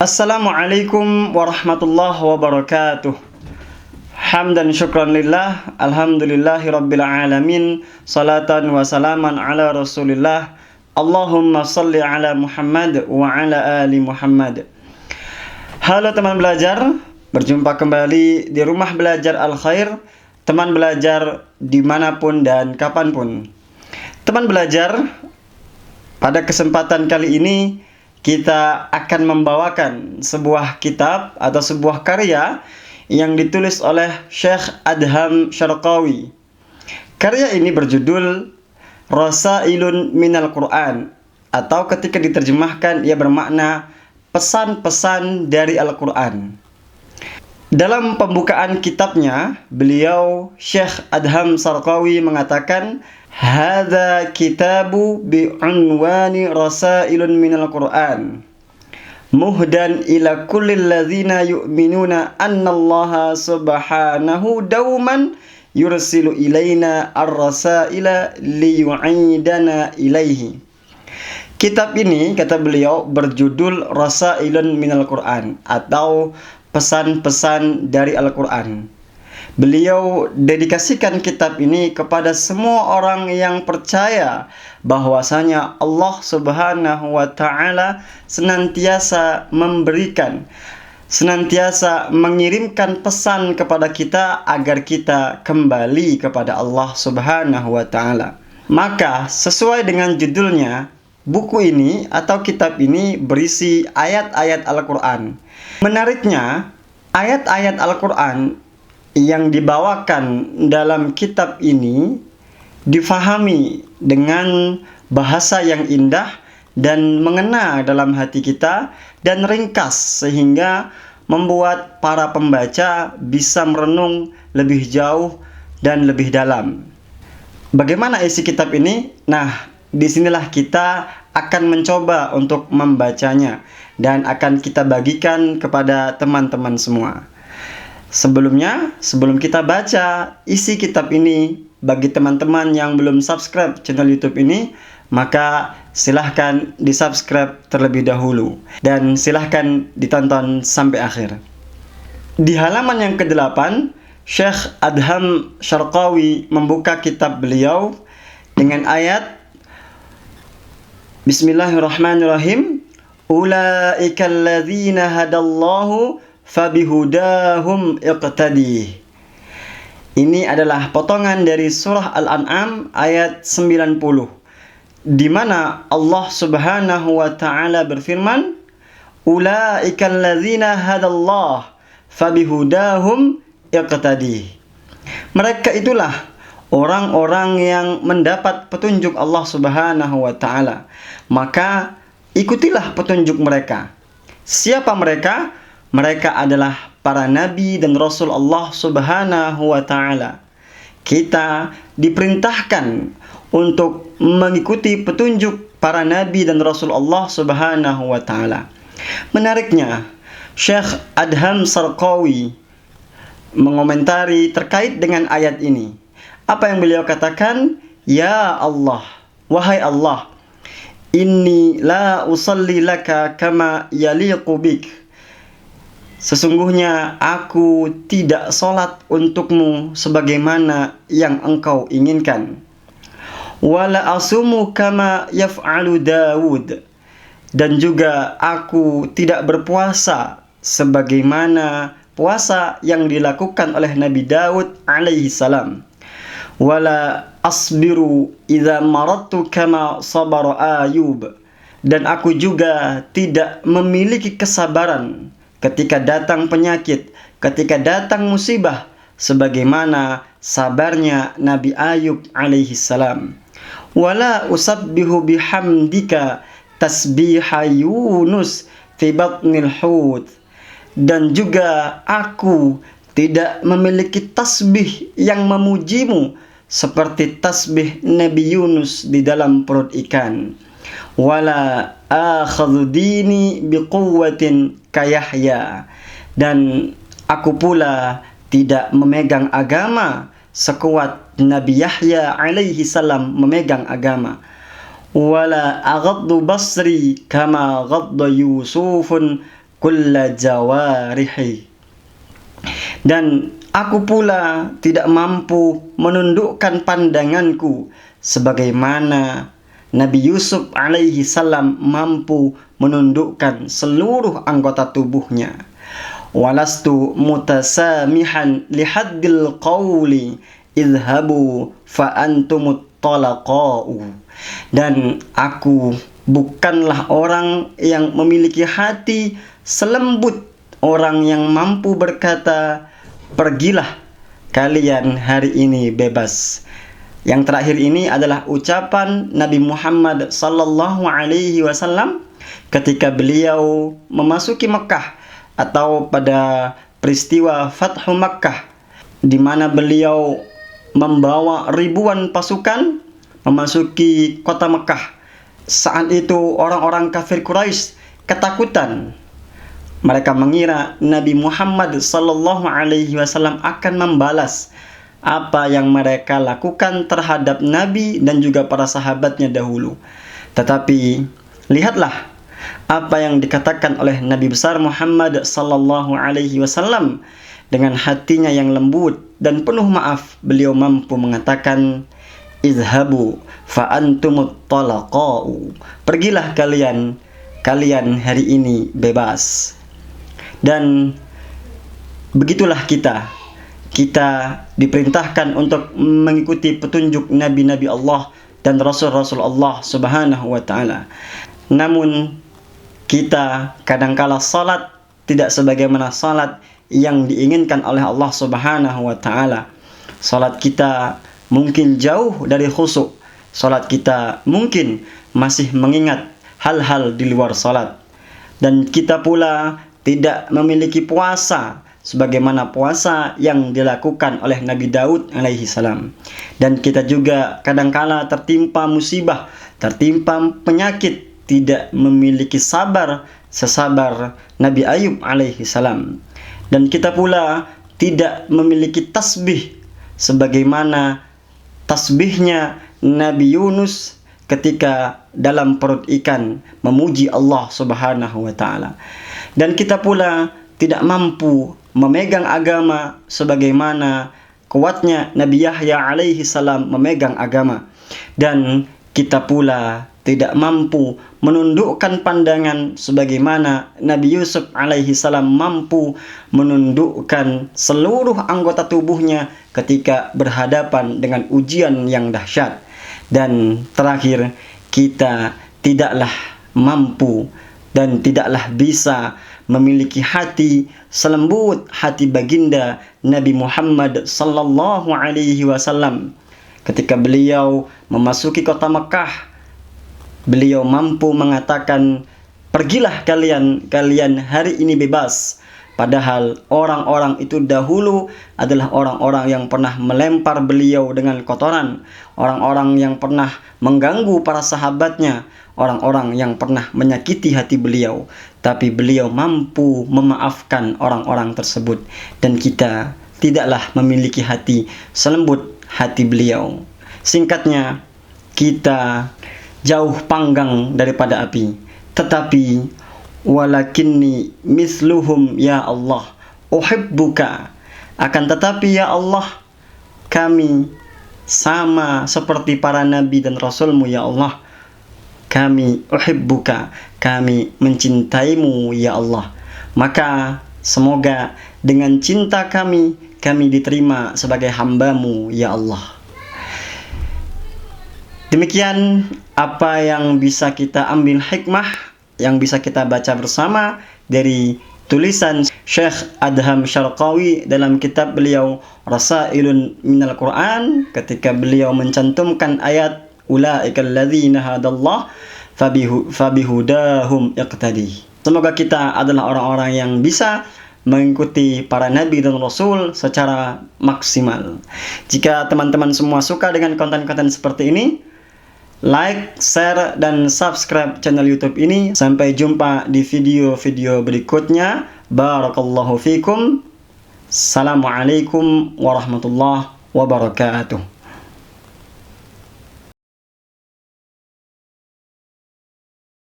Assalamualaikum warahmatullahi wabarakatuh. Hamdan syukran lillah, alhamdulillahi rabbil alamin, salatan wa salaman ala rasulillah. Allahumma salli ala Muhammad wa ala ali Muhammad. Halo teman belajar, berjumpa kembali di Rumah Belajar Al-Khair, teman belajar dimanapun dan kapanpun. Teman belajar, pada kesempatan kali ini kita akan membawakan sebuah kitab atau sebuah karya yang ditulis oleh Syekh Adham Syarqawi. Karya ini berjudul Rasailun Minal Quran, atau ketika diterjemahkan ia bermakna pesan-pesan dari Al-Quran. Dalam pembukaan kitabnya, beliau Syekh Adham Syarqawi mengatakan, "Hadza kitabu bi'unwani Rasailun minal Qur'an. Muhdan ila kullil ladzina yu'minuna annallaha subhanahu dauman yursilu ilaina ar-rasaila liyu'idana ilaihi." Kitab ini, kata beliau, berjudul Rasailun minal Qur'an, atau pesan-pesan dari Al-Quran. Beliau dedikasikan kitab ini kepada semua orang yang percaya bahwasanya Allah Subhanahu wa Ta'ala senantiasa memberikan, senantiasa mengirimkan pesan kepada kita agar kita kembali kepada Allah Subhanahu wa Ta'ala. Maka sesuai dengan judulnya, buku ini atau kitab ini berisi ayat-ayat Al-Quran. Menariknya, ayat-ayat Al-Quran yang dibawakan dalam kitab ini difahami dengan bahasa yang indah dan mengena dalam hati kita dan ringkas, sehingga membuat para pembaca bisa merenung lebih jauh dan lebih dalam. Bagaimana isi kitab ini? Nah, disinilah kita akan mencoba untuk membacanya dan akan kita bagikan kepada teman-teman semua. Sebelum kita baca isi kitab ini, bagi teman-teman yang belum subscribe channel YouTube ini, maka silahkan di subscribe terlebih dahulu dan silahkan ditonton sampai akhir. Di halaman yang ke-8, Syekh Adham Syarqawi membuka kitab beliau dengan ayat Bismillahirrahmanirrahim. Ulaika alladzina hadallahu fabihudahum iqtadih. Ini adalah potongan dari surah Al-An'am ayat 90, di mana Allah Subhanahu wa Ta'ala berfirman, Ulaika alladzina hadallah fabihudahum iqtadih. Mereka itulah orang-orang yang mendapat petunjuk Allah Subhanahu wa Ta'ala, maka ikutilah petunjuk mereka. Siapa mereka? Mereka adalah para nabi dan rasul Allah Subhanahu wa Ta'ala. Kita diperintahkan untuk mengikuti petunjuk para nabi dan rasul Allah Subhanahu wa Ta'ala. Menariknya, Syekh Adham Syarqawi mengomentari terkait dengan ayat ini. Apa yang beliau katakan? Ya Allah, wahai Allah, inni la usalli laka kama yaliqu bik. Sesungguhnya aku tidak sholat untukmu sebagaimana yang engkau inginkan. Wala asumu kama yaf'alu Dawud. Dan juga aku tidak berpuasa sebagaimana puasa yang dilakukan oleh Nabi Daud alaihi salam. Wala asbiru idza maradtu kama sabara Ayub. Dan aku juga tidak memiliki kesabaran ketika datang penyakit, ketika datang musibah, sebagaimana sabarnya Nabi Ayub alaihi salam. Wala usabbihu bihamdika tasbiha Yunus fi batnil hut. Dan juga aku tidak memiliki tasbih yang memujimu seperti tasbih Nabi Yunus di dalam perut ikan. Wala akhadhu dini biquwwatin kayahya. Dan aku pula tidak memegang agama sekuat Nabi Yahya alaihi salam memegang agama. Wala aghaddu basri kama ghadda Yusufun kulla jawarihi. Dan aku pula tidak mampu menundukkan pandanganku sebagaimana Nabi Yusuf alaihi salam mampu menundukkan seluruh anggota tubuhnya. Walastu mutasamihan lihaddil qawli idhabu fa antumut talaqa'u. Dan aku bukanlah orang yang memiliki hati selembut orang yang mampu berkata, pergilah kalian hari ini bebas. Yang terakhir ini adalah ucapan Nabi Muhammad sallallahu alaihi wasallam ketika beliau memasuki Mekah atau pada peristiwa Fathu Makkah, di mana beliau membawa ribuan pasukan memasuki kota Mekah. Saat itu orang-orang kafir Quraisy ketakutan. Mereka mengira Nabi Muhammad sallallahu alaihi wasallam akan membalas apa yang mereka lakukan terhadap Nabi dan juga para sahabatnya dahulu. Tetapi lihatlah apa yang dikatakan oleh Nabi besar Muhammad sallallahu alaihi wasallam. Dengan hatinya yang lembut dan penuh maaf, beliau mampu mengatakan, izhabu fa antumut talaqa'u. Pergilah kalian hari ini bebas. Dan begitulah kita diperintahkan untuk mengikuti petunjuk nabi-nabi Allah dan rasul-rasul Allah Subhanahu wa taala. Namun kita kadangkala salat tidak sebagaimana salat yang diinginkan oleh Allah Subhanahu wa taala. Salat kita mungkin jauh dari khusyuk. Salat kita mungkin masih mengingat hal-hal di luar salat. Dan kita pula tidak memiliki puasa sebagaimana puasa yang dilakukan oleh Nabi Daud alaihi salam. Dan kita juga kadangkala tertimpa musibah, tertimpa penyakit, tidak memiliki sabar sesabar Nabi Ayub alaihi salam. Dan kita pula tidak memiliki tasbih sebagaimana tasbihnya Nabi Yunus ketika dalam perut ikan memuji Allah Subhanahu wa taala. Dan kita pula tidak mampu memegang agama sebagaimana kuatnya Nabi Yahya alaihi salam memegang agama. Dan kita pula tidak mampu menundukkan pandangan sebagaimana Nabi Yusuf alaihi salam mampu menundukkan seluruh anggota tubuhnya ketika berhadapan dengan ujian yang dahsyat. Dan terakhir, kita tidaklah mampu dan tidaklah bisa memiliki hati selembut hati baginda Nabi Muhammad sallallahu alaihi wasallam. Ketika beliau memasuki kota Mekah, beliau mampu mengatakan, pergilah kalian hari ini bebas. Padahal orang-orang itu dahulu adalah orang-orang yang pernah melempar beliau dengan kotoran, orang-orang yang pernah mengganggu para sahabatnya, orang-orang yang pernah menyakiti hati beliau. Tapi beliau mampu memaafkan orang-orang tersebut. Dan kita tidaklah memiliki hati selembut hati beliau. Singkatnya, kita jauh panggang daripada api. Tetapi walakinni misluhum ya Allah uhibbuka. Akan tetapi ya Allah, kami sama seperti para nabi dan rasulmu ya Allah. Kami uhibbuka, kami mencintaimu ya Allah. Maka semoga dengan cinta kami diterima sebagai hambamu ya Allah. Demikian apa yang bisa kita ambil hikmah, yang bisa kita baca bersama dari tulisan Syekh Adham Syarqawi dalam kitab beliau Rasailun Minal Quran, ketika beliau mencantumkan ayat ulaikal ladzina hadallah fabihudahum iqtadi. Semoga kita adalah orang-orang yang bisa mengikuti para nabi dan rasul secara maksimal. Jika teman-teman semua suka dengan konten-konten seperti ini, like, share, dan subscribe channel YouTube ini. Sampai jumpa di video-video berikutnya. Barakallahu fikum. Assalamualaikum warahmatullahi wabarakatuh.